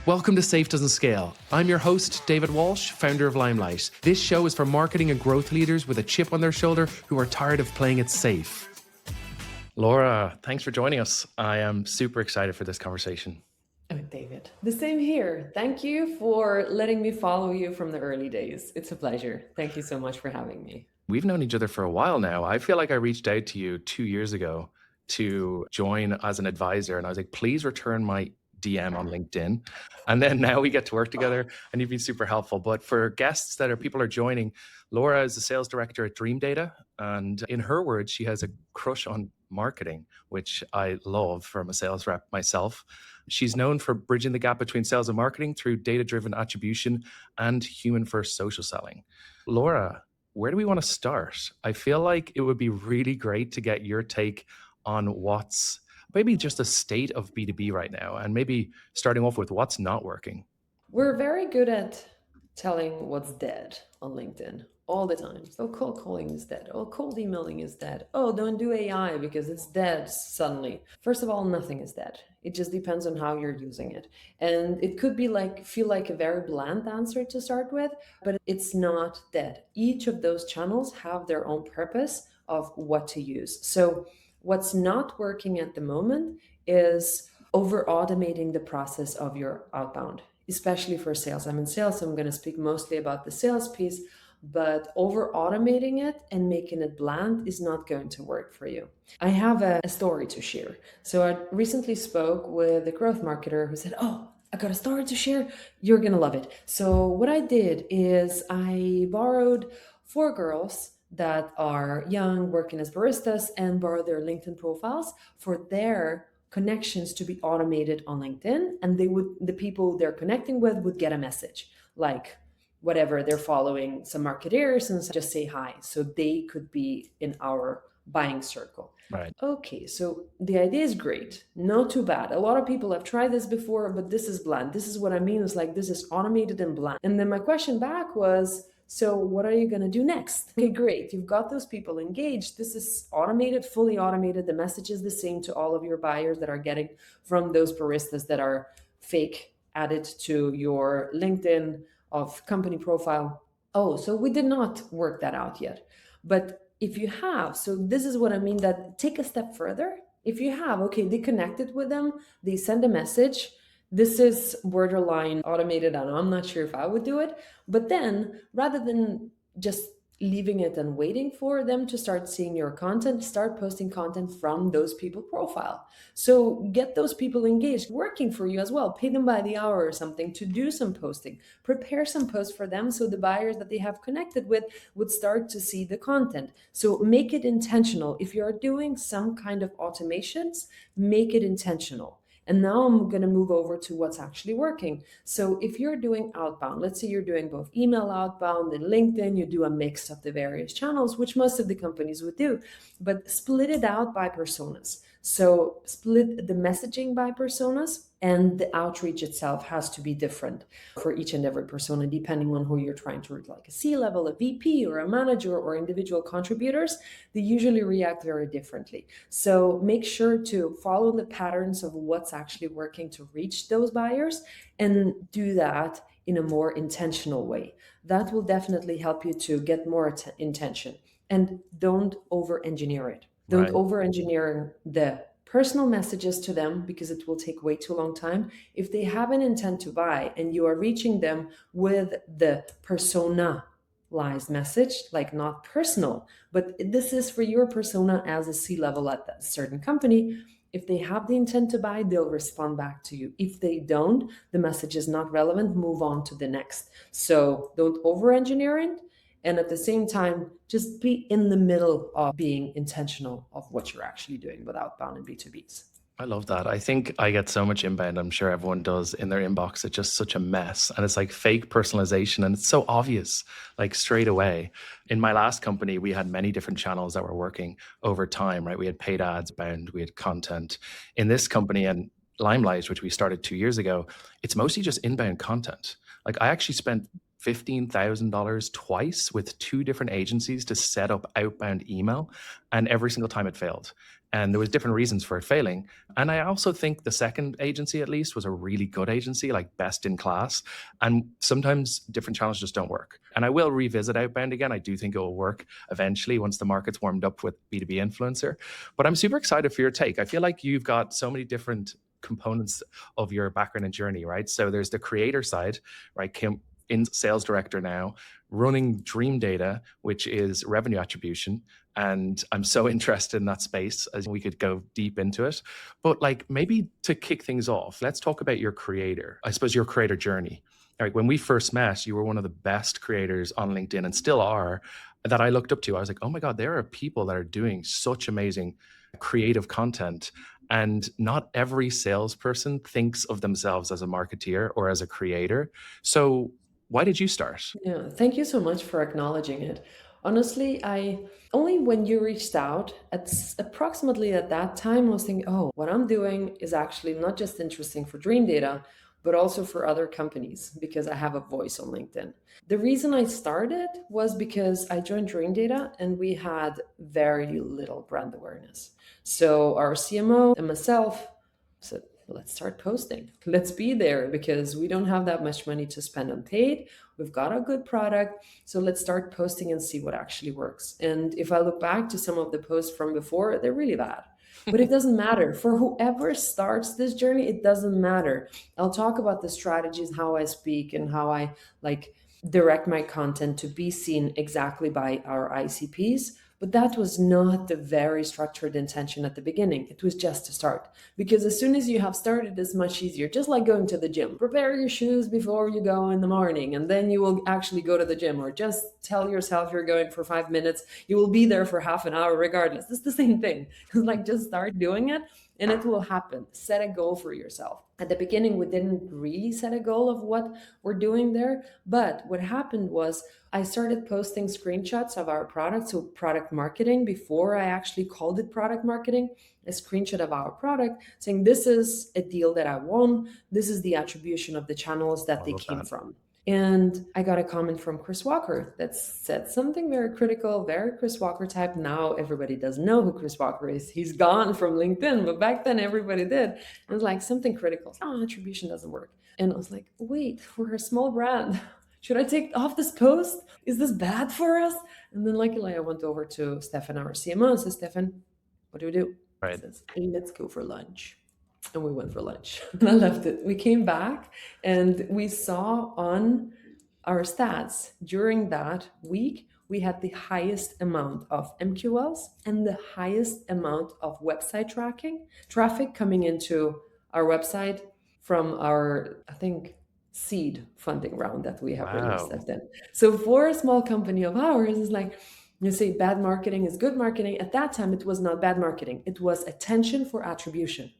Welcome to Safe Doesn't Scale. I'm your host, David Walsh, founder of Limelight. This show is for marketing and growth leaders with a chip on their shoulder who are tired of playing it safe. Laura, thanks for joining us. I am super excited for this conversation. Oh, David, the same here. Thank you for letting me follow you from the early days. It's a pleasure. Thank you so much for having me. We've known each other for a while now. I feel like I reached out to you 2 years ago to join as an advisor, and I was like, please return my DM on LinkedIn. And then now we get to work together, and you've been super helpful. But for guests people are joining, Laura is the sales director at Dreamdata, and in her words, she has a crush on marketing, which I love from a sales rep myself. She's known for bridging the gap between sales and marketing through data-driven attribution and human-first social selling. Laura, where do we want to start? I feel like it would be really great to get your take on what's maybe just a state of B2B right now, and maybe starting off with what's not working. We're very good at telling what's dead on LinkedIn all the time. Oh, cold calling is dead. Oh, cold emailing is dead. Oh, don't do AI because it's dead suddenly. First of all, nothing is dead. It just depends on how you're using it. And it could be feel like a very bland answer to start with, but it's not dead. Each of those channels have their own purpose of what to use. So what's not working at the moment is over automating the process of your outbound, especially for sales. I'm in sales, so I'm going to speak mostly about the sales piece, but over automating it and making it bland is not going to work for you. I have a story to share. So I recently spoke with a growth marketer who said, oh, I got a story to share. You're going to love it. So what I did is I borrowed 4 girls that are young, working as baristas, and borrowed their LinkedIn profiles for their connections to be automated on LinkedIn. And the people they're connecting with would get a message like, whatever, they're following some marketeers and just say hi. So they could be in our buying circle. Right. Okay, so the idea is great. Not too bad. A lot of people have tried this before, but this is bland. This is what I mean. It's like, this is automated and bland. And then my question back was, so what are you going to do next? Okay, great. You've got those people engaged. This is automated, fully automated. The message is the same to all of your buyers that are getting from those baristas that are fake added to your LinkedIn of company profile. Oh, so we did not work that out yet. But if you have, so this is what I mean, that take a step further. If you have, okay, they connected with them, they send a message. This is borderline automated, and I'm not sure if I would do it. But then rather than just leaving it and waiting for them to start seeing your content, start posting content from those people profile. So get those people engaged, working for you as well. Pay them by the hour or something to do some posting. Prepare some posts for them so the buyers that they have connected with would start to see the content. So make it intentional. If you're doing some kind of automations, make it intentional. And now I'm going to move over to what's actually working. So if you're doing outbound, let's say you're doing both email outbound and LinkedIn, you do a mix of the various channels, which most of the companies would do, but split it out by personas. So split the messaging by personas, and the outreach itself has to be different for each and every persona, depending on who you're trying to reach, like a C-level, a VP, or a manager, or individual contributors. They usually react very differently. So make sure to follow the patterns of what's actually working to reach those buyers, and do that in a more intentional way. That will definitely help you to get more intention. And don't over-engineer it. Don't over-engineer the personal messages to them, because it will take way too long time. If they have an intent to buy and you are reaching them with the personalized message, like not personal, but this is for your persona as a C-level at that certain company. If they have the intent to buy, they'll respond back to you. If they don't, the message is not relevant, move on to the next. So don't over-engineer it. And at the same time, just be in the middle of being intentional of what you're actually doing with outbound and B2Bs. I love that. I think I get so much inbound. I'm sure everyone does in their inbox. It's just such a mess. And it's like fake personalization. And it's so obvious, like straight away. In my last company, we had many different channels that were working over time, right? We had paid ads bound, we had content. In this company and Limelight, which we started 2 years ago, it's mostly just inbound content. Like I actually spent $15,000 twice with 2 different agencies to set up outbound email, and every single time it failed. and there was different reasons for it failing. And I also think the second agency, at least, was a really good agency, like best in class. And sometimes different channels just don't work. And I will revisit Outbound again. I do think it will work eventually once the market's warmed up with B2B influencer. But I'm super excited for your take. I feel like you've got so many different components of your background and journey, right? So there's the creator side, right? Kim, in sales director now, running Dreamdata, which is revenue attribution. And I'm so interested in that space as we could go deep into it. But like maybe to kick things off, let's talk about your creator, I suppose your creator journey. All right, when we first met, you were one of the best creators on LinkedIn and still are that I looked up to. I was like, oh my God, there are people that are doing such amazing creative content. And not every salesperson thinks of themselves as a marketeer or as a creator. So why did you start? Yeah, thank you so much for acknowledging it. Honestly, I only when you reached out approximately at that time I was thinking, oh, what I'm doing is actually not just interesting for Dreamdata, but also for other companies because I have a voice on LinkedIn. The reason I started was because I joined Dreamdata and we had very little brand awareness. So our CMO and myself said, let's start posting. Let's be there because we don't have that much money to spend on paid. We've got a good product. So let's start posting and see what actually works. And if I look back to some of the posts from before, they're really bad. But it doesn't matter. For whoever starts this journey, it doesn't matter. I'll talk about the strategies, how I speak, and how I like direct my content to be seen exactly by our ICPs. But that was not the very structured intention at the beginning. It was just to start. Because as soon as you have started, it's much easier. Just like going to the gym. Prepare your shoes before you go in the morning, and then you will actually go to the gym. Or just tell yourself you're going for 5 minutes. You will be there for half an hour regardless. It's the same thing. Like just start doing it and it will happen. Set a goal for yourself. At the beginning, we didn't really set a goal of what we're doing there. But what happened was I started posting screenshots of our product, so product marketing, before I actually called it product marketing, a screenshot of our product saying, this is a deal that I won. This is the attribution of the channels that I they love came that. from. And I got a comment from Chris Walker that said something very critical, very Chris Walker type. Now everybody doesn't know who Chris Walker is. He's gone from LinkedIn, but back then everybody did. It was like something critical. Oh, attribution doesn't work. And I was like, wait, we're a small brand. Should I take off this post? Is this bad for us? And then luckily I went over to Stefan, our CMO, and said, Stefan, what do we do? He Right. says, let's go for lunch. And we went for lunch. And I left it. We came back and we saw on our stats during that week, we had the highest amount of MQLs and the highest amount of website traffic coming into our website from our, I think, seed funding round that we have released Wow. at then. So for a small company of ours, it's like you say bad marketing is good marketing. At that time, it was not bad marketing. It was attention for attribution.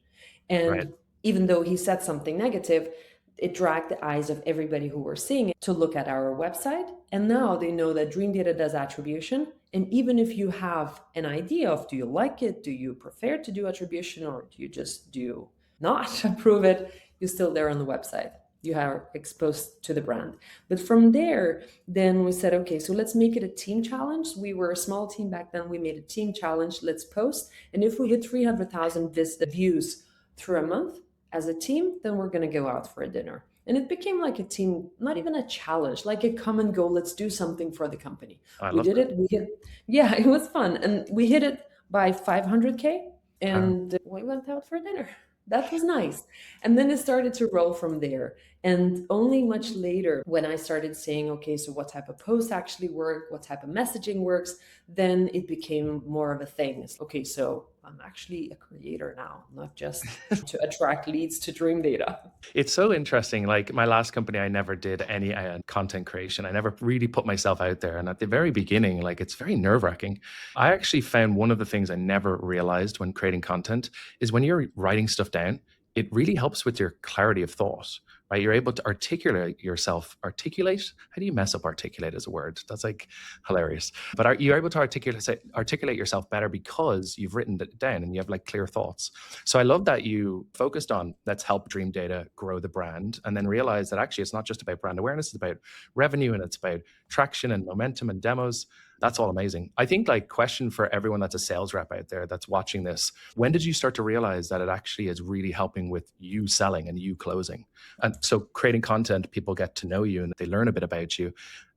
Right. And even though he said something negative, it dragged the eyes of everybody who were seeing it to look at our website. And now they know that Dreamdata does attribution. And even if you have an idea of do you like it, do you prefer to do attribution, or do you just do not approve it, you're still there on the website. You are exposed to the brand. But from there, then we said, okay, so let's make it a team challenge. We were a small team back then. We made a team challenge. Let's post. And if we hit 300,000 views through a month as a team, then we're going to go out for a dinner. And it became like a team, not even a challenge, like a common goal. Let's do something for the company. I We love did that. it. Yeah, it was fun. And we hit it by 500K Wow. and we went out for dinner. That was nice. And then it started to roll from there. And only much later, when I started saying, okay, so what type of posts actually work, what type of messaging works, then it became more of a thing. Okay, so I'm actually a creator now, not just to attract leads to Dreamdata. It's so interesting. Like my last company, I never did any content creation. I never really put myself out there. And at the very beginning, like it's very nerve-wracking. I actually found one of the things I never realized when creating content is when you're writing stuff down, it really helps with your clarity of thought, right? You're able to articulate yourself. Articulate? How do you mess up articulate as a word? That's like hilarious. But you're able to articulate yourself better because you've written it down and you have like clear thoughts. So I love that you focused on let's help Dreamdata grow the brand and then realize that actually it's not just about brand awareness, it's about revenue and it's about traction and momentum and demos. That's all amazing. I think like question for everyone that's a sales rep out there that's watching this, when did you start to realize that it actually is really helping with you selling and you closing? And so creating content, people get to know you and they learn a bit about you.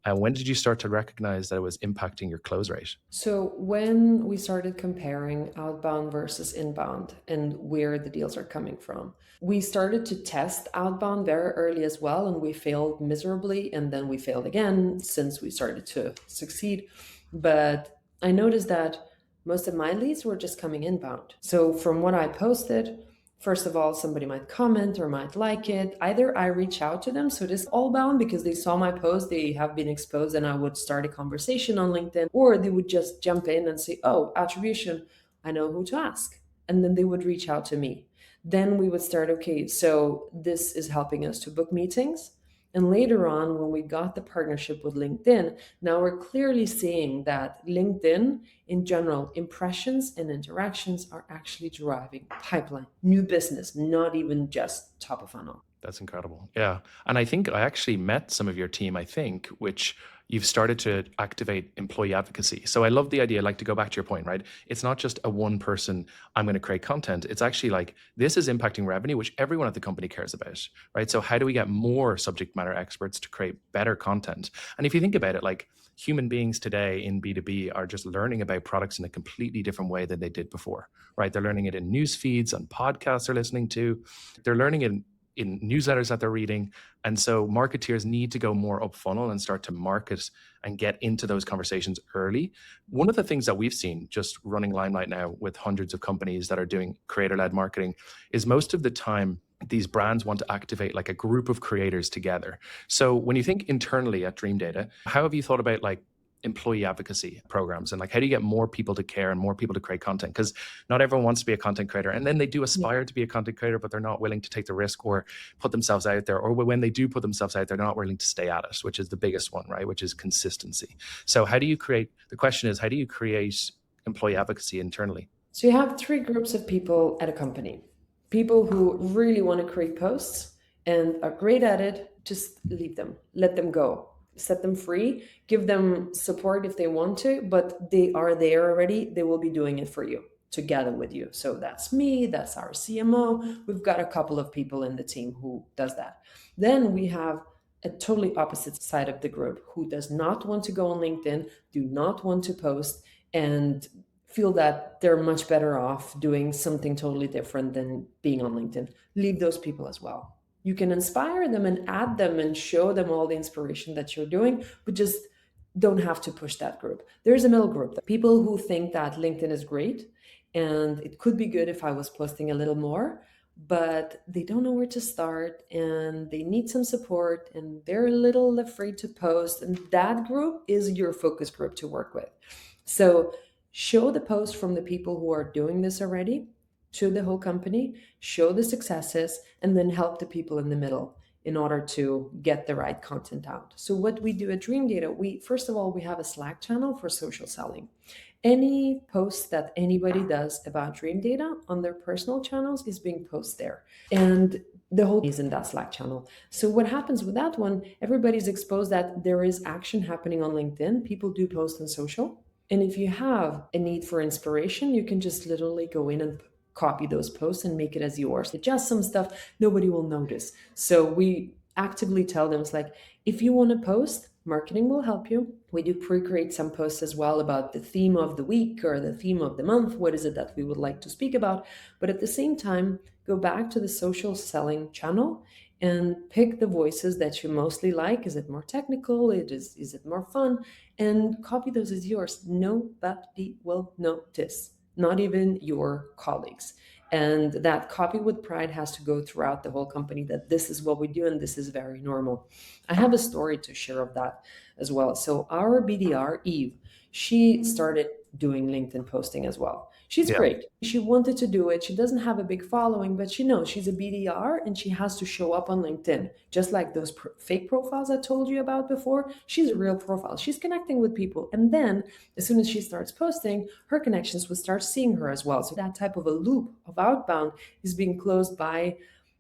And when did you start to recognize that it was impacting your close rate? So when we started comparing outbound versus inbound and where the deals are coming from, we started to test outbound very early as well, and we failed miserably, and then we failed again since we started to succeed. But I noticed that most of my leads were just coming inbound. So from what I posted, first of all, somebody might comment or might like it. Either I reach out to them, so it is all bound because they saw my post, they have been exposed, and I would start a conversation on LinkedIn, or they would just jump in and say, oh, attribution, I know who to ask. And then they would reach out to me. Then we would start, okay, so this is helping us to book meetings. And later on, when we got the partnership with LinkedIn, now we're clearly seeing that LinkedIn, in general, impressions and interactions are actually driving pipeline, new business, not even just top of funnel. That's incredible. Yeah. And I think I actually met some of your team, I think, which you've started to activate employee advocacy. So I love the idea, like to go back to your point, right? It's not just a one person, I'm going to create content. It's actually like this is impacting revenue, which everyone at the company cares about, right? So how do we get more subject matter experts to create better content? And if you think about it, like human beings today in B2B are just learning about products in a completely different way than they did before, right? They're learning it in news feeds, on podcasts they're listening to. They're learning it in newsletters that they're reading. And so marketeers need to go more up funnel and start to market and get into those conversations early. One of the things that we've seen just running Limelight now with hundreds of companies that are doing creator-led marketing is most of the time these brands want to activate like a group of creators together. So when you think internally at Dreamdata, how have you thought about like employee advocacy programs and like how do you get more people to care and more people to create content? Because not everyone wants to be a content creator, and then they do aspire to be a content creator, but they're not willing to take the risk or put themselves out there, or when they do put themselves out, they're not willing to stay at it, which is the biggest one, right? Which is consistency. So how do you create, the question is, how do you create employee advocacy internally? So you have three groups of people at a company. People who really want to create posts and are great at it, just leave them, let them go, set them free, give them support if they want to, but they are there already. They will be doing it for you, together with you. So that's me, that's our CMO. We've got a couple of people in the team who does that. Then we have a totally opposite side of the group who does not want to go on LinkedIn, do not want to post, and feel that they're much better off doing something totally different than being on LinkedIn. Leave those people as well. You can inspire them and add them and show them all the inspiration that you're doing, but just don't have to push that group. There's a middle group, people who think that LinkedIn is great and it could be good if I was posting a little more, but they don't know where to start and they need some support and they're a little afraid to post. And that group is your focus group to work with. So show the post from the people who are doing this already to the whole company, show the successes, and then help the people in the middle in order to get the right content out. So what we do at Dreamdata, we first of all, we have a Slack channel for social selling. Any post that anybody does about Dreamdata on their personal channels is being posted there. And the whole is in that Slack channel. So what happens with that one, everybody's exposed that there is action happening on LinkedIn. People do post on social. And if you have a need for inspiration, you can just literally go in and copy those posts and make it as yours. Adjust some stuff, nobody will notice. So we actively tell them, it's like, if you want to post, marketing will help you. We do pre-create some posts as well about the theme of the week or the theme of the month. What is it that we would like to speak about? But at the same time, go back to the social selling channel and pick the voices that you mostly like. Is it more technical? Is it more fun? And copy those as yours. Nobody will notice, not even your colleagues. And that copy with pride has to go throughout the whole company, that this is what we do and this is very normal. I have a story to share of that as well. So our BDR, Eve, she started doing LinkedIn posting as well. She's great. She wanted to do it. She doesn't have a big following, but she knows she's a BDR and she has to show up on LinkedIn. Just like those fake profiles I told you about before, she's a real profile. She's connecting with people. And then as soon as she starts posting, her connections will start seeing her as well. So that type of a loop of outbound is being closed by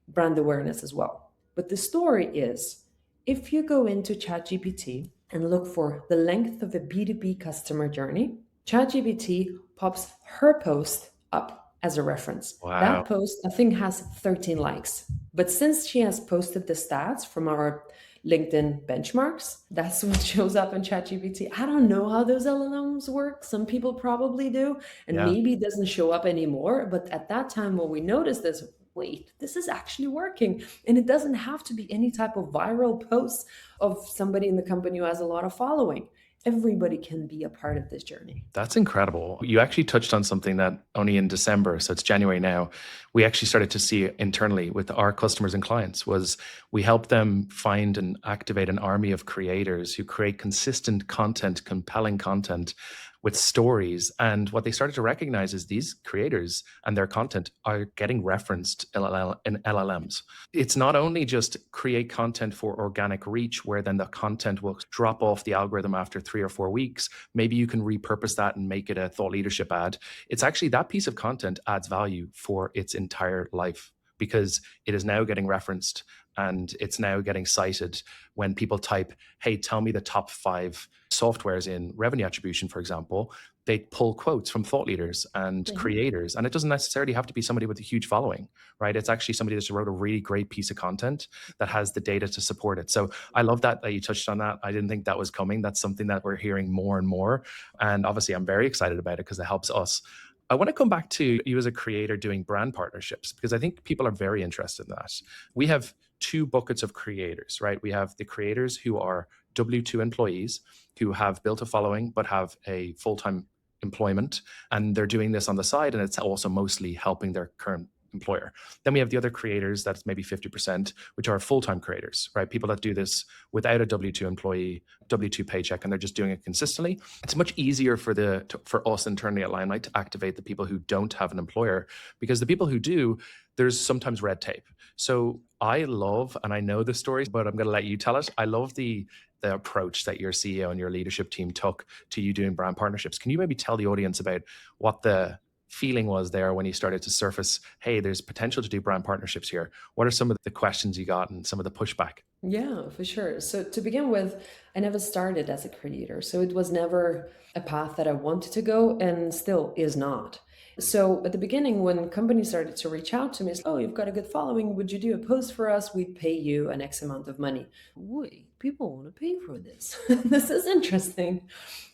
brand awareness as well. But the story is, if you go into ChatGPT and look for the length of a B2B customer journey, ChatGPT pops her post up as a reference. Wow. That post, I think, has 13 likes. But since she has posted the stats from our LinkedIn benchmarks, that's what shows up in ChatGPT. I don't know how those LLMs work. Some people probably do, and Yeah. maybe it doesn't show up anymore. But at that time, when we noticed this, wait, this is actually working. And it doesn't have to be any type of viral post of somebody in the company who has a lot of following. Everybody can be a part of this journey. That's incredible. You actually touched on something that only in December, so it's January now, we actually started to see internally with our customers and clients was we help them find and activate an army of creators who create consistent content, compelling content with stories. And what they started to recognize is these creators and their content are getting referenced in LLMs. It's not only just create content for organic reach, where then the content will drop off the algorithm after 3 or 4 weeks. Maybe you can repurpose that and make it a thought leadership ad. It's actually that piece of content adds value for its entire life because it is now getting referenced and it's now getting cited when people type, hey, tell me the top 5 softwares in revenue attribution, for example. They pull quotes from thought leaders and creators. And it doesn't necessarily have to be somebody with a huge following, right? It's actually somebody that's wrote a really great piece of content that has the data to support it. So I love that you touched on that. I didn't think that was coming. That's something that we're hearing more and more. And obviously, I'm very excited about it because it helps us. I want to come back to you as a creator doing brand partnerships because I think people are very interested in that. We have 2 buckets of creators, right? We have the creators who are W-2 employees who have built a following but have a full-time employment, and they're doing this on the side, and it's also mostly helping their current employer. Then we have the other creators, that's maybe 50%, which are full-time creators, right? People that do this without a W-2 employee, W-2 paycheck, and they're just doing it consistently. It's much easier for us internally at Limelight to activate the people who don't have an employer, because the people who do, there's sometimes red tape. So I love, and I know the stories, but I'm going to let you tell it. I love the approach that your CEO and your leadership team took to you doing brand partnerships. Can you maybe tell the audience about what the feeling was there when you started to surface, hey, there's potential to do brand partnerships here? What are some of the questions you got and some of the pushback? Yeah, for sure. So to begin with, I never started as a creator. So it was never a path that I wanted to go and still is not. So at the beginning, when companies started to reach out to me, it's, oh, you've got a good following. Would you do a post for us? We'd pay you an X amount of money. Wait, people want to pay for this. This is interesting.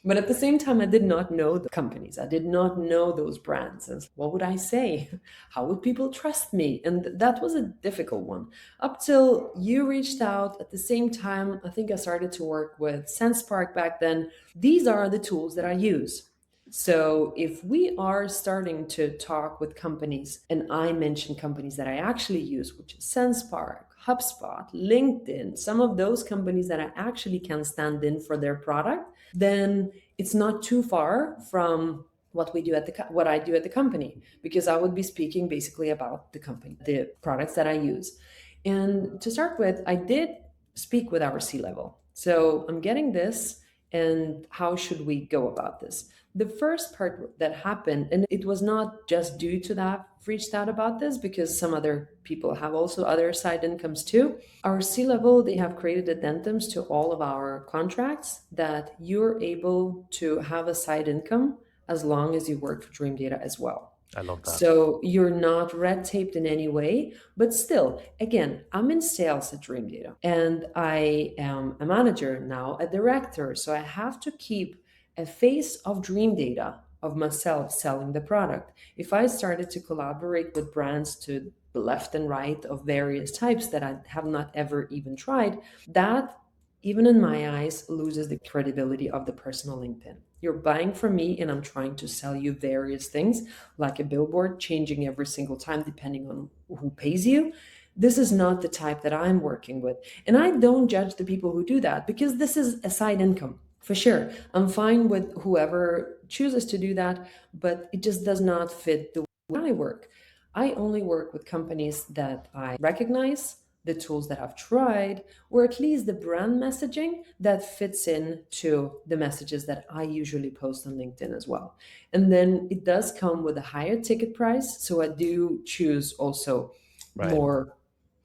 But at the same time, I did not know the companies. I did not know those brands. And what would I say? How would people trust me? And that was a difficult one. Up till you reached out at the same time, I think I started to work with SensePark back then. These are the tools that I use. So if we are starting to talk with companies, and I mention companies that I actually use, which is SensePark, HubSpot, LinkedIn, some of those companies that I actually can stand in for their product, then it's not too far from what what I do at the company, because I would be speaking basically about the company, the products that I use. And to start with, I did speak with our C-level. So I'm getting this, and how should we go about this? The first part that happened, and it was not just due to that I've reached out about this, because some other people have also other side incomes too. Our C-level, they have created addendums to all of our contracts that you're able to have a side income as long as you work for Dreamdata as well. I love that. So you're not red taped in any way, but still, again, I'm in sales at Dreamdata and I am a manager now, a director. So I have to keep a face of Dreamdata of myself selling the product. If I started to collaborate with brands to the left and right of various types that I have not ever even tried, that, even in my eyes, loses the credibility of the personal LinkedIn. You're buying from me and I'm trying to sell you various things like a billboard, changing every single time depending on who pays you. This is not the type that I'm working with. And I don't judge the people who do that, because this is a side income. For sure, I'm fine with whoever chooses to do that, but it just does not fit the way I work. I only work with companies that I recognize, the tools that I've tried, or at least the brand messaging that fits in to the messages that I usually post on LinkedIn as well. And then it does come with a higher ticket price. So I do choose also Right. more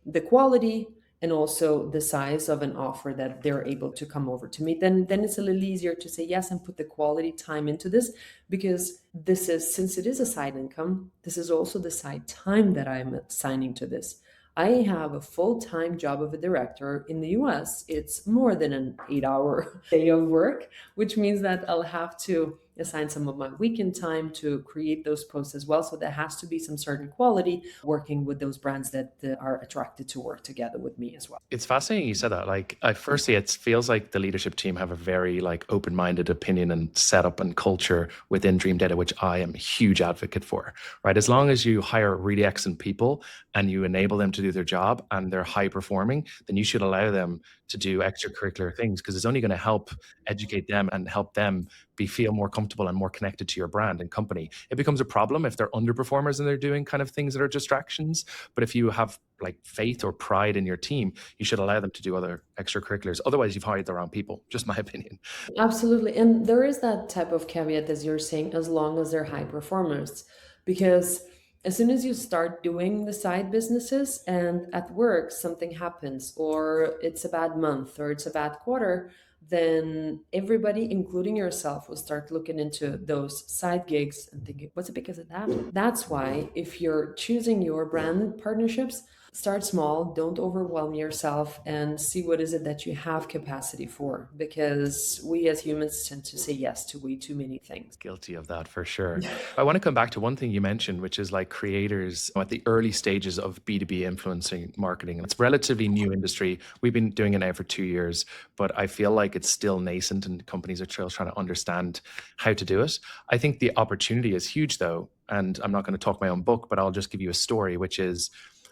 the quality and also the size of an offer that they're able to come over to me, then it's a little easier to say yes and put the quality time into this, because this is, since it is a side income, this is also the side time that I'm assigning to this. I have a full-time job of a director in the US. It's more than an 8-hour day of work, which means that I'll have to assign some of my weekend time to create those posts as well. So there has to be some certain quality working with those brands that are attracted to work together with me as well. It's fascinating you said that. Like, I firstly, it feels like the leadership team have a very like open-minded opinion and setup and culture within Dreamdata, which I am a huge advocate for. Right, as long as you hire really excellent people and you enable them to do their job and they're high performing, then you should allow them to do extracurricular things, because it's only going to help educate them and help them feel more comfortable and more connected to your brand and company. It becomes a problem if they're underperformers and they're doing kind of things that are distractions. But if you have like faith or pride in your team, you should allow them to do other extracurriculars. Otherwise, you've hired the wrong people. Just my opinion. Absolutely. And there is that type of caveat, as you're saying, as long as they're high performers. Because as soon as you start doing the side businesses and at work something happens, or it's a bad month, or it's a bad quarter, then everybody, including yourself, will start looking into those side gigs and thinking, what's it because of that? That's why if you're choosing your brand partnerships, start small, don't overwhelm yourself, and see what is it that you have capacity for, because we as humans tend to say yes to way too many things. Guilty of that for sure. I want to come back to one thing you mentioned, which is like creators at the early stages of B2B influencing marketing. It's a relatively new industry. We've been doing it now for 2 years, but I feel like it's still nascent and companies are still trying to understand how to do it. I think the opportunity is huge though. And I'm not going to talk my own book, but I'll just give you a story, which is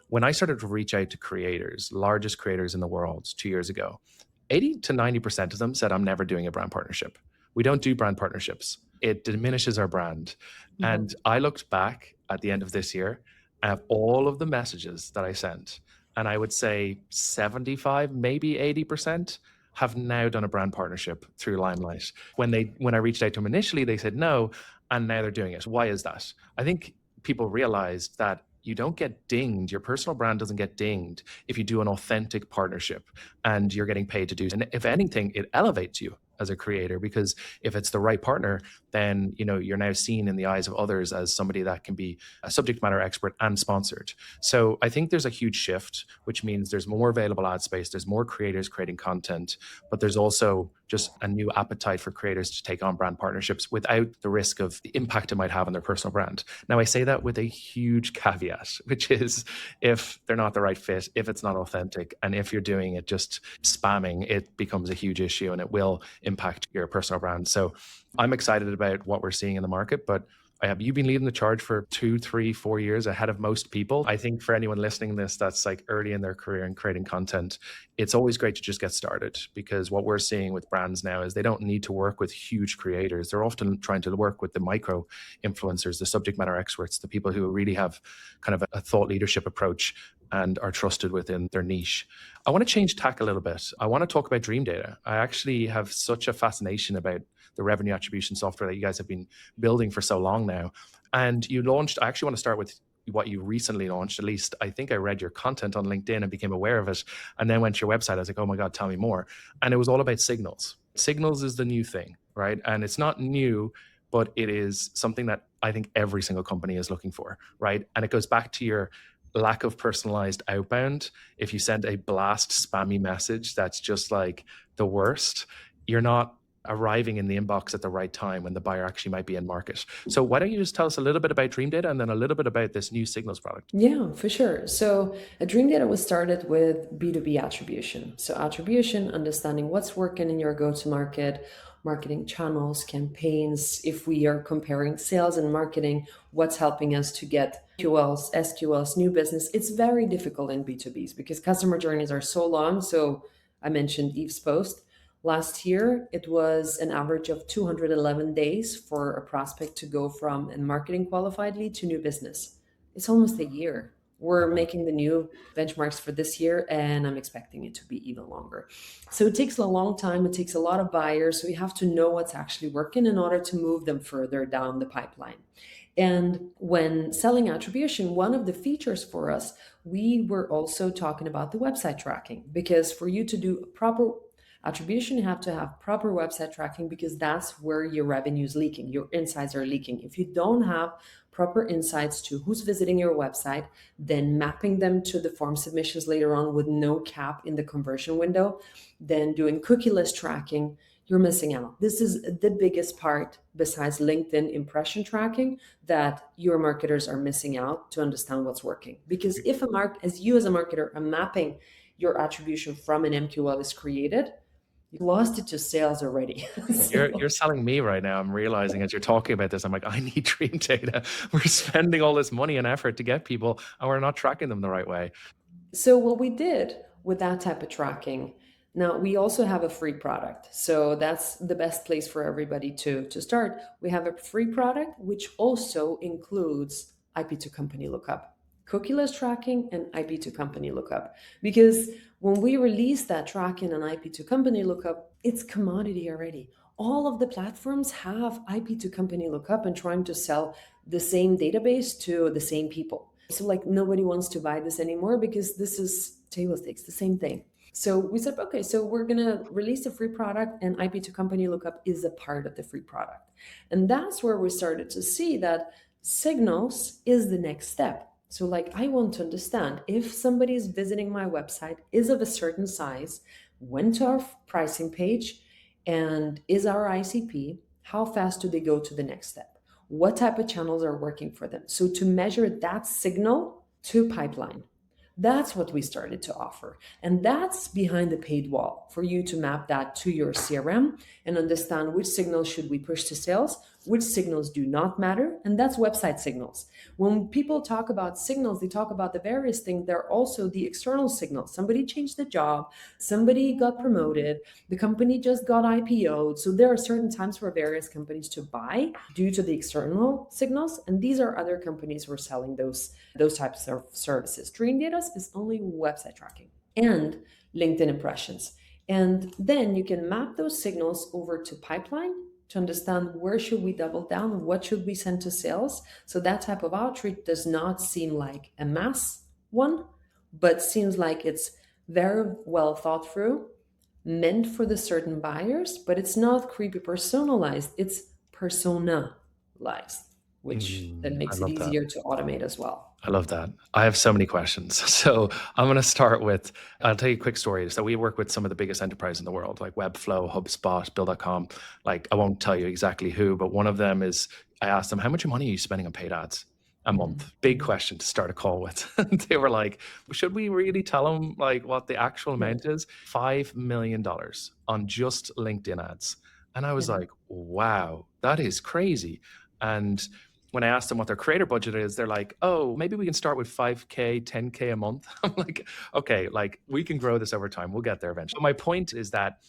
when I started to reach out to creators, largest creators in the world 2 years ago, 80 to 90% of them said, I'm never doing a brand partnership. We don't do brand partnerships. It diminishes our brand. And I looked back at the end of this year at all of the messages that I sent, and I would say 75, maybe 80% have now done a brand partnership through Limelight. When I reached out to them initially, they said no, and now they're doing it. Why is that? I think people realized that you don't get dinged. Your personal brand doesn't get dinged if you do an authentic partnership and you're getting paid to do. And if anything, it elevates you as a creator, because if it's the right partner, then you're now seen in the eyes of others as somebody that can be a subject matter expert and sponsored. So I think there's a huge shift, which means there's more available ad space, there's more creators creating content, but there's also just a new appetite for creators to take on brand partnerships without the risk of the impact it might have on their personal brand. Now, I say that with a huge caveat, which is if they're not the right fit, if it's not authentic, and if you're doing it just spamming, it becomes a huge issue and it will impact your personal brand. So I'm excited about what we're seeing in the market, but you've been leading the charge for 2, 3, 4 years ahead of most people. I think for anyone listening to this that's like early in their career in creating content, it's always great to just get started, because what we're seeing with brands now is they don't need to work with huge creators. They're often trying to work with the micro influencers, the subject matter experts, the people who really have kind of a thought leadership approach and are trusted within their niche. I want to change tack a little bit. I want to talk about Dreamdata. I actually have such a fascination about the revenue attribution software that you guys have been building for so long now. And you launched, I actually want to start with what you recently launched. At least I think I read your content on LinkedIn and became aware of it, and then went to your website. I was like, oh my God, tell me more. And it was all about signals. Signals is the new thing, right? And it's not new, but it is something that I think every single company is looking for, right? And it goes back to your lack of personalized outbound. If you send a blast spammy message that's just like the worst, you're not arriving in the inbox at the right time when the buyer actually might be in market. So why don't you just tell us a little bit about Dreamdata and then a little bit about this new signals product? Yeah, for sure. So Dreamdata was started with B2B attribution. So attribution, understanding what's working in your go-to-market, marketing channels, campaigns. If we are comparing sales and marketing, what's helping us to get QLs, SQLs, new business. It's very difficult in B2Bs because customer journeys are so long. So I mentioned Eve's post. Last year, it was an average of 211 days for a prospect to go from a marketing qualified lead to new business. It's almost a year. We're making the new benchmarks for this year, and I'm expecting it to be even longer. So it takes a long time. It takes a lot of buyers. So you have to know what's actually working in order to move them further down the pipeline. And when selling attribution, one of the features for us, we were also talking about the website tracking, because for you to do proper attribution, you have to have proper website tracking, because that's where your revenue is leaking, your insights are leaking. If you don't have proper insights to who's visiting your website, then mapping them to the form submissions later on with no cap in the conversion window, then doing cookieless tracking, you're missing out. This is the biggest part besides LinkedIn impression tracking that your marketers are missing out to understand what's working. Because if as you as a marketer are mapping your attribution from an MQL is created, you lost it to sales already. You're selling me right now. I'm realizing as you're talking about this, I'm like, I need Dreamdata. We're spending all this money and effort to get people, and we're not tracking them the right way. So what we did with that type of tracking, now we also have a free product. So that's the best place for everybody to start. We have a free product, which also includes IP to company lookup, cookieless tracking and IP to company lookup. Because when we release that tracking and IP to company lookup, it's commodity already. All of the platforms have IP to company lookup and trying to sell the same database to the same people. So like nobody wants to buy this anymore because this is table stakes, the same thing. So we said, okay, so we're going to release a free product, and IP to company lookup is a part of the free product. And that's where we started to see that signals is the next step. So like I want to understand if somebody is visiting my website, is of a certain size, went to our pricing page, and is our ICP, how fast do they go to the next step? What type of channels are working for them? So to measure that signal to pipeline, that's what we started to offer. And that's behind the paid wall for you to map that to your CRM and understand which signals should we push to sales, which signals do not matter. And that's website signals. When people talk about signals, they talk about the various things. They're also the external signals. Somebody changed the job, somebody got promoted, the company just got IPO'd. So there are certain times for various companies to buy due to the external signals. And these are other companies who are selling those types of services. Dreamdata is only website tracking and LinkedIn impressions. And then you can map those signals over to pipeline to understand where should we double down, what should we send to sales. So that type of outreach does not seem like a mass one, but seems like it's very well thought through, meant for the certain buyers, but it's not creepy personalized, it's personalized, which then I makes it love that. easier to automate as well. I love that. I have so many questions. So I'm going to start with, I'll tell you a quick story. So we work with some of the biggest enterprises in the world, like Webflow, HubSpot, Bill.com. Like, I won't tell you exactly who, but one of them is, I asked them, how much money are you spending on paid ads a month? Big question to start a call with. They were like, should we really tell them like what the actual amount is? $5 million on just LinkedIn ads. And I was Yeah. like, wow, that is crazy. And when I asked them what their creator budget is, they're like, oh, maybe we can start with 5K, 10K a month. I'm like, okay, like we can grow this over time. We'll get there eventually. My point is that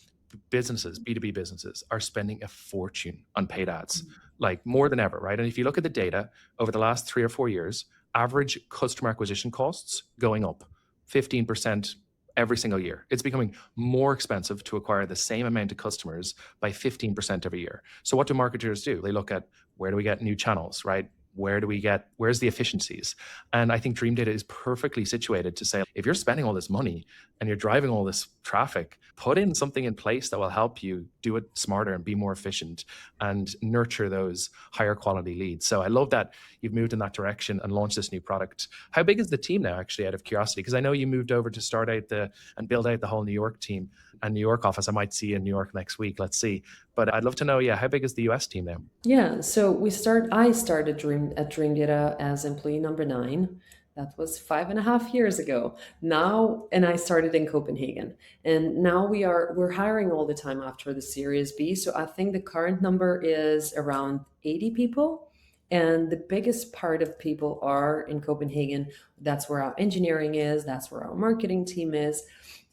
businesses, B2B businesses, are spending a fortune on paid ads, like more than ever, right? And if you look at the data over the last 3 or 4 years, average customer acquisition costs going up 15% every single year. It's becoming more expensive to acquire the same amount of customers by 15% every year. So what do marketers do? They look at, where do we get new channels, right? Where's the efficiencies? And I think Dreamdata is perfectly situated to say, if you're spending all this money and you're driving all this traffic, put in something in place that will help you do it smarter and be more efficient and nurture those higher quality leads. So I love that you've moved in that direction and launched this new product. How big is the team now, actually, out of curiosity? Because I know you moved over to start out and build out the whole New York team and New York office. I might see you in New York next week. Let's see. But I'd love to know, how big is the US team now? Yeah, so I started at Dreamdata as employee number 9. That was 5.5 years ago. Now, and I started in Copenhagen. And now we're hiring all the time after the Series B. So I think the current number is around 80 people. And the biggest part of people are in Copenhagen. That's where our engineering is, that's where our marketing team is.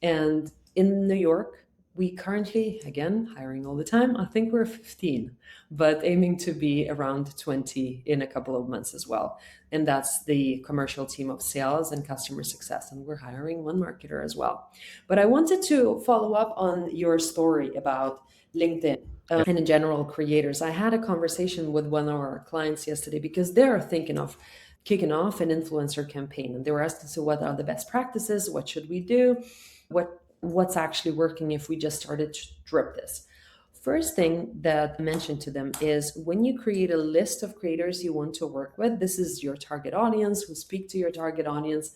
And in New York, we currently, again, hiring all the time. I think we're 15, but aiming to be around 20 in a couple of months as well. And that's the commercial team of sales and customer success. And we're hiring one marketer as well. But I wanted to follow up on your story about LinkedIn. and in general creators. I had a conversation with one of our clients yesterday because they're thinking of kicking off an influencer campaign, and they were asking, so what are the best practices? What should we do? What's actually working if we just started to drip this? First thing that I mentioned to them is when you create a list of creators you want to work with, this is your target audience who speak to your target audience.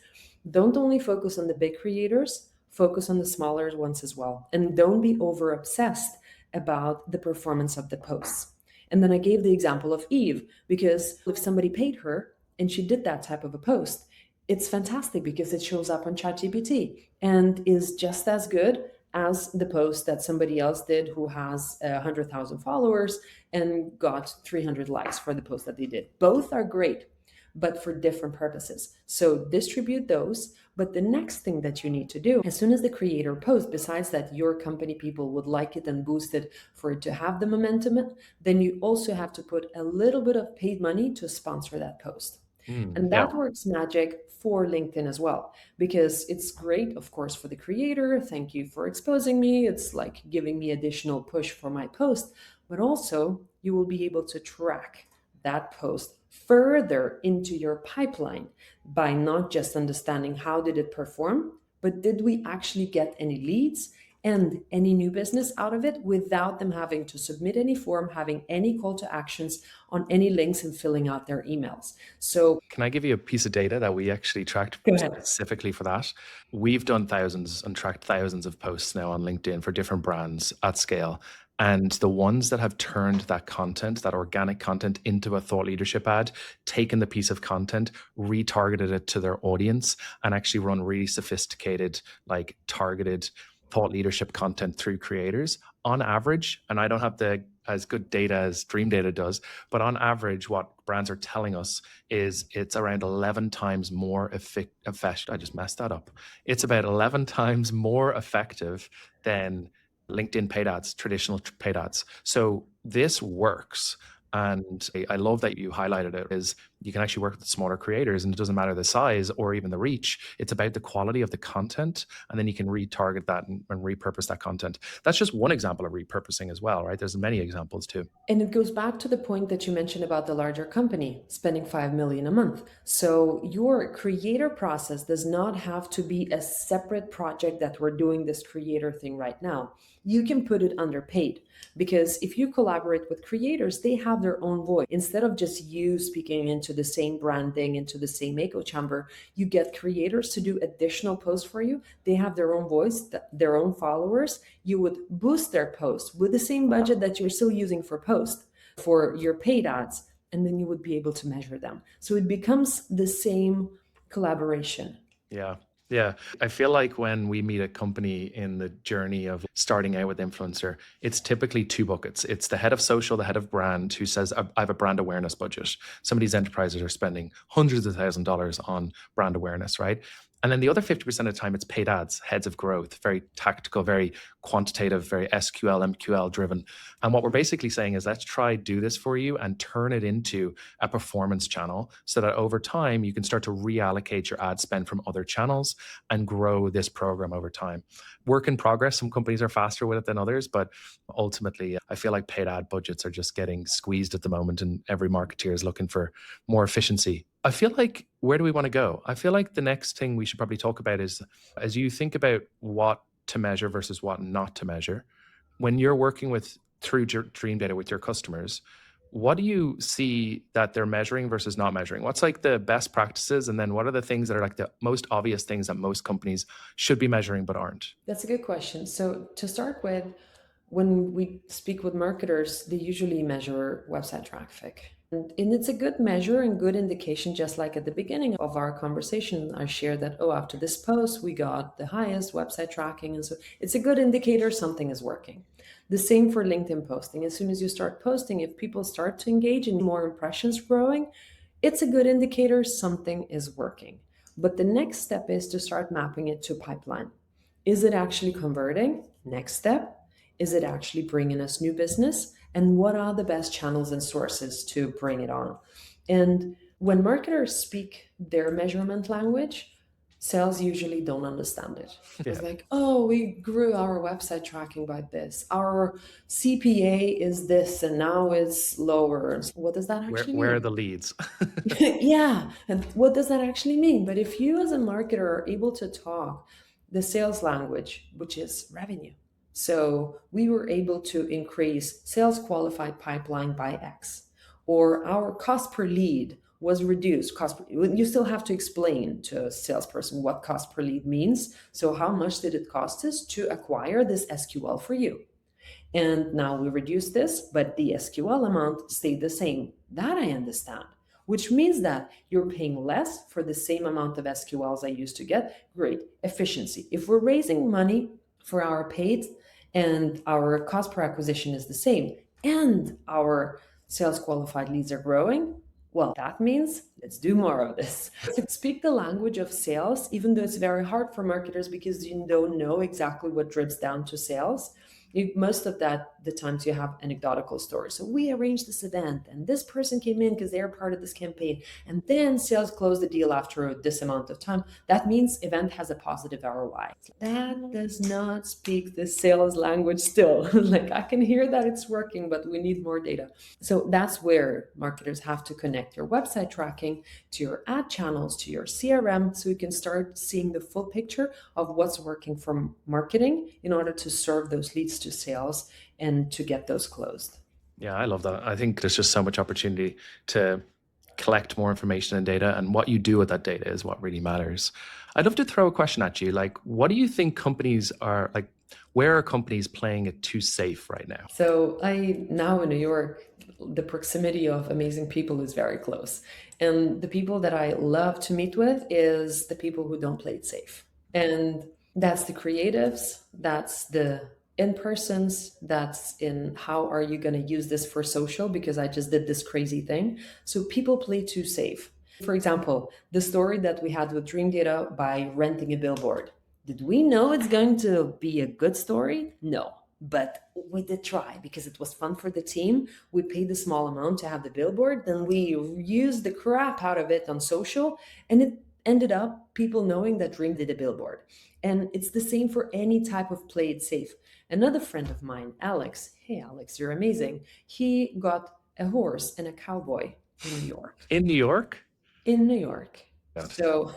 Don't only focus on the big creators, focus on the smaller ones as well. And don't be over obsessed about the performance of the posts. And then I gave the example of Eve, because if somebody paid her and she did that type of a post, it's fantastic because it shows up on ChatGPT and is just as good as the post that somebody else did who has 100,000 followers and got 300 likes for the post that they did. Both are great, but for different purposes. So distribute those. But the next thing that you need to do, as soon as the creator posts, besides that your company people would like it and boost it for it to have the momentum, then you also have to put a little bit of paid money to sponsor that post. And Yeah. that works magic for LinkedIn as well, because it's great, of course, for the creator. Thank you for exposing me. It's like giving me additional push for my post, but also you will be able to track that post further into your pipeline by not just understanding how did it perform, but did we actually get any leads and any new business out of it without them having to submit any form, having any call to actions on any links and filling out their emails. So Can I give you a piece of data that we actually tracked go ahead. specifically for that? We've done thousands and tracked thousands of posts now on LinkedIn for different brands at scale. And the ones that have turned that content, that organic content, into a thought leadership ad, taken the piece of content, retargeted it to their audience, and actually run really sophisticated, like targeted thought leadership content through creators, on average, and I don't have the as good data as Dreamdata does, but on average, what brands are telling us is it's around 11 times more effective. I just messed that up. It's about 11 times more effective than LinkedIn paid ads, traditional paid ads. So this works. And I love that you highlighted it, is you can actually work with smaller creators, and it doesn't matter the size or even the reach. It's about the quality of the content, and then you can retarget that and repurpose that content. That's just one example of repurposing as well, right? There's many examples too. And it goes back to the point that you mentioned about the larger company spending 5 million a month. So your creator process does not have to be a separate project that we're doing this creator thing right now. You can put it under paid, because if you collaborate with creators, they have their own voice. Instead of just you speaking into the same branding, into the same echo chamber, you get creators to do additional posts for you. They have their own voice, their own followers. You would boost their posts with the same budget that you're still using for post for your paid ads, and then you would be able to measure them. So it becomes the same collaboration. Yeah. Yeah. I feel like when we meet a company in the journey of starting out with influencer, it's typically two buckets. It's the head of social, the head of brand, who says, I have a brand awareness budget. Some of these enterprises are spending hundreds of $1,000s on brand awareness, right? And then the other 50% of the time, it's paid ads, heads of growth, very tactical, very quantitative, very SQL, MQL driven. And what we're basically saying is, let's try do this for you and turn it into a performance channel, so that over time you can start to reallocate your ad spend from other channels and grow this program over time. Work in progress. Some companies are faster with it than others, but ultimately I feel like paid ad budgets are just getting squeezed at the moment, and every marketeer is looking for more efficiency. I feel like, where do we want to go? I feel like the next thing we should probably talk about is, as you think about what to measure versus what not to measure, when you're working with through Dreamdata with your customers, what do you see that they're measuring versus not measuring? What's like the best practices? And then what are the things that are like the most obvious things that most companies should be measuring but aren't? That's a good question. So to start with, when we speak with marketers, they usually measure website traffic. And it's a good measure and good indication, just like at the beginning of our conversation, I shared that, oh, after this post, we got the highest website tracking. And so it's a good indicator something is working. The same for LinkedIn posting. As soon as you start posting, if people start to engage and more impressions growing, it's a good indicator something is working. But the next step is to start mapping it to pipeline. Is it actually converting? Next step. Is it actually bringing us new business? And what are the best channels and sources to bring it on? And when marketers speak their measurement language, Sales usually don't understand it. It's Yeah. like, oh, we grew our website tracking by this. Our CPA is this and now it's lower. What does that actually Where are mean? the leads? Yeah. And what does that actually mean? But if you as a marketer are able to talk the sales language, which is revenue. So we were able to increase sales qualified pipeline by X, or our cost per lead was reduced. You still have to explain to a salesperson what cost per lead means. So how much did it cost us to acquire this SQL for you? And now we reduce this, but the SQL amount stayed the same. That I understand, which means that you're paying less for the same amount of SQLs I used to get. Great efficiency. If we're raising money for our paid and our cost per acquisition is the same, and our sales qualified leads are growing, well, that means let's do more of this. So speak the language of sales, even though it's very hard for marketers because you don't know exactly what drips down to sales. Most of the times you have anecdotal stories. So we arranged this event and this person came in because they're part of this campaign, and then sales closed the deal after this amount of time. That means event has a positive ROI. That does not speak the sales language still. Like, I can hear that it's working, but we need more data. So that's where marketers have to connect your website tracking to your ad channels, to your CRM, so you can start seeing the full picture of what's working for marketing in order to serve those leads to sales and to get those closed. Yeah, I love that. I think there's just so much opportunity to collect more information and data, and what you do with that data is what really matters. I'd love to throw a question at you. Like, what do you think companies are like? Where are companies playing it too safe right now? So I now in New York, the proximity of amazing people is very close. And the people that I love to meet with is the people who don't play it safe. And that's the creatives, that's the in-persons, that's in how are you going to use this for social because I just did this crazy thing. So people play too safe. For example, the story that we had with Dreamdata by renting a billboard. Did we know it's going to be a good story? No. But we did try because it was fun for the team. We paid a small amount to have the billboard, then we used the crap out of it on social, and it ended up people knowing that Dream did a billboard. And it's the same for any type of play it safe. Another friend of mine, Alex, hey Alex, you're amazing. He got a horse and a cowboy in New York. In New York? In New York. God. So,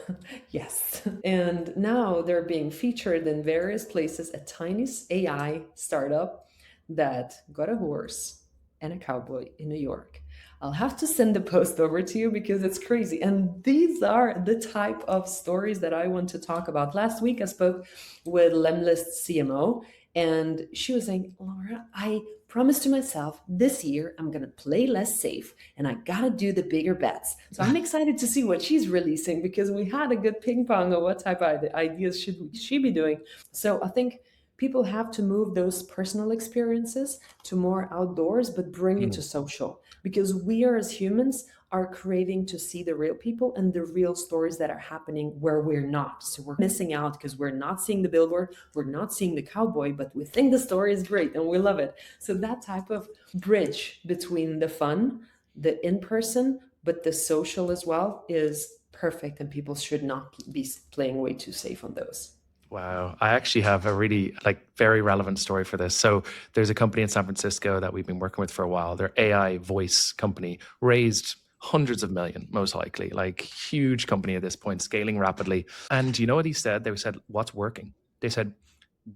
yes. And now they're being featured in various places. A tiny AI startup that got a horse and a cowboy in New York. I'll have to send the post over to you because it's crazy. And these are the type of stories that I want to talk about. Last week, I spoke with Lemlist CMO, and she was saying, Laura, I promised to myself this year I'm going to play less safe and I got to do the bigger bets. So I'm excited to see what she's releasing because we had a good ping pong of what type of ideas should she be doing. So I think people have to move those personal experiences to more outdoors, but bring it to social because we are as humans are craving to see the real people and the real stories that are happening where we're not. So we're missing out because we're not seeing the billboard, we're not seeing the cowboy, but we think the story is great and we love it. So that type of bridge between the fun, the in-person, but the social as well is perfect, and people should not be playing way too safe on those. Wow. I actually have a really very relevant story for this. So there's a company in San Francisco that we've been working with for a while. Their AI voice company raised hundreds of million, most likely, like huge company at this point, scaling rapidly. And you know what he said? They said, what's working? They said,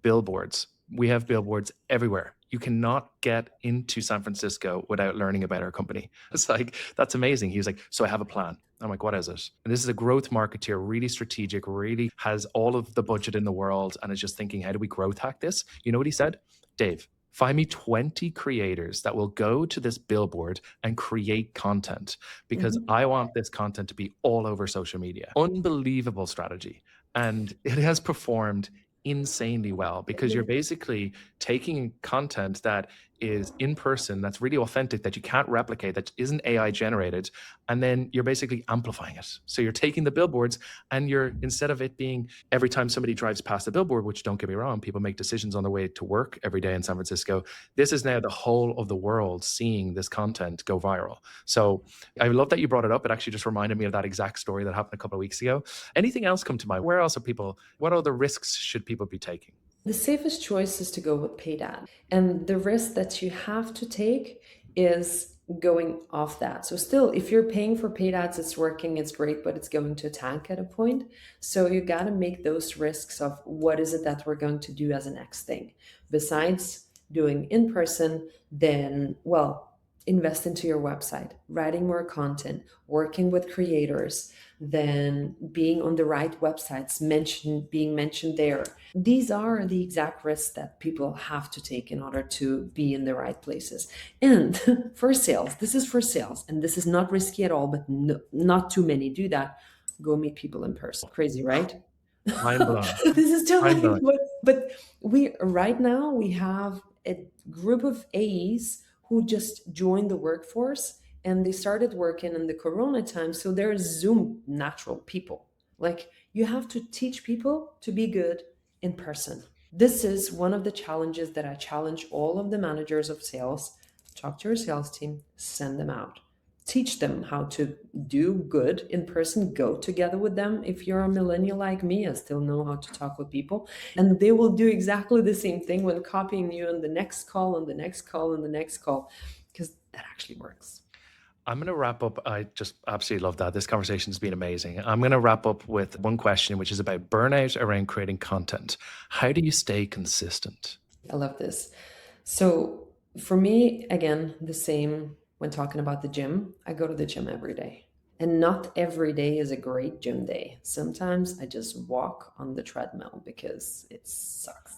billboards. We have billboards everywhere. You cannot get into San Francisco without learning about our company. It's like, that's amazing. He was like, so I have a plan. I'm like, what is it? And this is a growth marketeer, really strategic, really has all of the budget in the world and is just thinking, how do we growth hack this? You know what he said? Dave, find me 20 creators that will go to this billboard and create content because I want this content to be all over social media. Unbelievable strategy. And it has performed insanely well because you're basically taking content that is in person, that's really authentic, that you can't replicate, that isn't AI generated, and then you're basically amplifying it. So you're taking the billboards and you're, instead of it being every time somebody drives past a billboard, which don't get me wrong, people make decisions on their way to work every day in San Francisco. This is now the whole of the world seeing this content go viral. So I love that you brought it up. It actually just reminded me of that exact story that happened a couple of weeks ago. Anything else come to mind? Where else are people, what other risks should people be taking? The safest choice is to go with paid ad. And the risk that you have to take is going off that. So still, if you're paying for paid ads, it's working, it's great, but it's going to tank at a point. So you got to make those risks of what is it that we're going to do as a next thing. Besides doing in person, then, well, invest into your website, writing more content, working with creators, then being on the right websites, being mentioned there. These are the exact risks that people have to take in order to be in the right places. And for sales, this is for sales, and this is not risky at all, but no, not too many do that. Go meet people in person. Crazy, right? Mind blown. This is Mind totally, blowing. but we right now we have a group of AEs who just joined the workforce and they started working in the corona time, so they're Zoom natural people. Like, you have to teach people to be good in person. This is one of the challenges that I challenge all of the managers of sales. Talk to your sales team, send them out, teach them how to do good in person, go together with them. If you're a millennial like me, I still know how to talk with people, and they will do exactly the same thing when copying you on the next call, on the next call, on the next call, because that actually works. I'm going to wrap up. I just absolutely love that. This conversation has been amazing. I'm going to wrap up with one question, which is about burnout around creating content. How do you stay consistent? I love this. So for me, again, the same when talking about the gym. I go to the gym every day. And not every day is a great gym day. Sometimes I just walk on the treadmill because it sucks.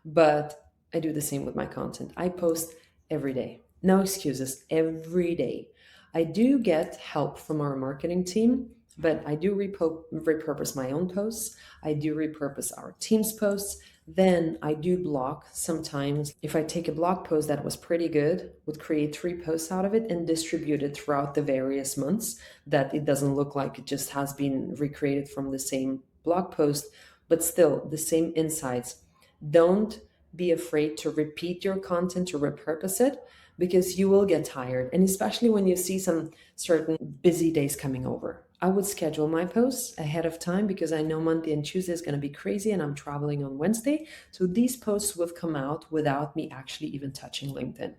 But I do the same with my content. I post every day. No excuses, every day. I do get help from our marketing team, but I do repurpose my own posts. I do repurpose our team's posts. Then I do block sometimes. If I take a blog post that was pretty good, would create 3 posts out of it and distribute it throughout the various months, that it doesn't look like it just has been recreated from the same blog post, but still the same insights. Don't be afraid to repeat your content, to repurpose it, because you will get tired. And especially when you see some certain busy days coming over. I would schedule my posts ahead of time because I know Monday and Tuesday is going to be crazy and I'm traveling on Wednesday. So these posts would come out without me actually even touching LinkedIn.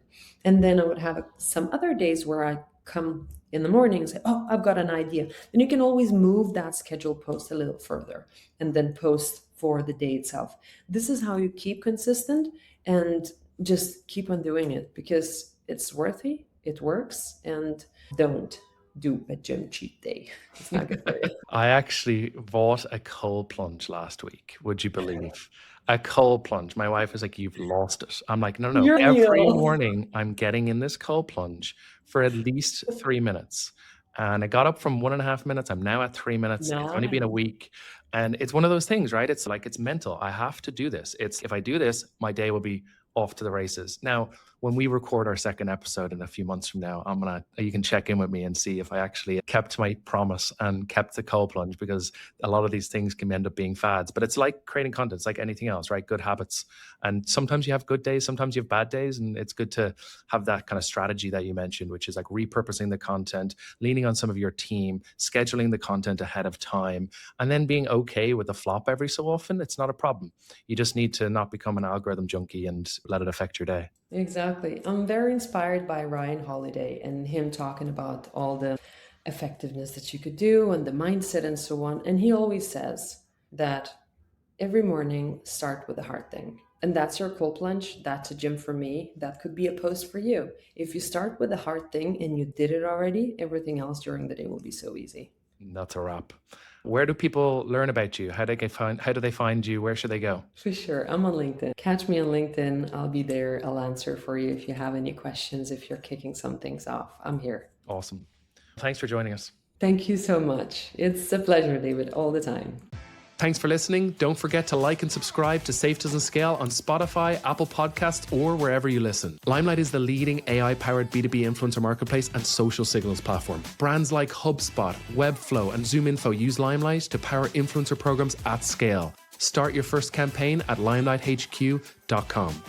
And then I would have some other days where I come in the morning and say, oh, I've got an idea. Then you can always move that scheduled post a little further and then post for the day itself. This is how you keep consistent and just keep on doing it because it's worthy, it works, and don't do a gym cheat day. It's not good for you. I actually bought a cold plunge last week. Would you believe? A cold plunge. My wife was like, "You've lost it." I'm like, "No, no. You're Every new. morning I'm getting in this cold plunge for at least 3 minutes." And I got up from 1.5 minutes. I'm now at 3 minutes. It's only been a Nice. week. And it's one of those things, right? It's like, it's mental. I have to do this. It's, if I do this, my day will be off to the races. Now, when we record our second episode in a few months from now, you can check in with me and see if I actually kept my promise and kept the cold plunge, because a lot of these things can end up being fads. But it's like creating content. It's like anything else, right? Good habits. And sometimes you have good days, sometimes you have bad days. And it's good to have that kind of strategy that you mentioned, which is like repurposing the content, leaning on some of your team, scheduling the content ahead of time, and then being okay with the flop every so often. It's not a problem. You just need to not become an algorithm junkie and let it affect your day. Exactly. I'm very inspired by Ryan Holiday and him talking about all the effectiveness that you could do and the mindset and so on. And he always says that every morning start with a hard thing. And that's your cold plunge. That's a gym for me. That could be a post for you. If you start with a hard thing and you did it already, everything else during the day will be so easy. That's a wrap. Where do people learn about you? How do they find you? Where should they go? For sure. I'm on LinkedIn. Catch me on LinkedIn. I'll be there. I'll answer for you if you have any questions, if you're kicking some things off. I'm here. Awesome. Thanks for joining us. Thank you so much. It's a pleasure, David, all the time. Thanks for listening. Don't forget to like and subscribe to Safe Doesn't Scale on Spotify, Apple Podcasts, or wherever you listen. Limelight is the leading AI-powered B2B influencer marketplace and social signals platform. Brands like HubSpot, Webflow, and ZoomInfo use Limelight to power influencer programs at scale. Start your first campaign at limelighthq.com.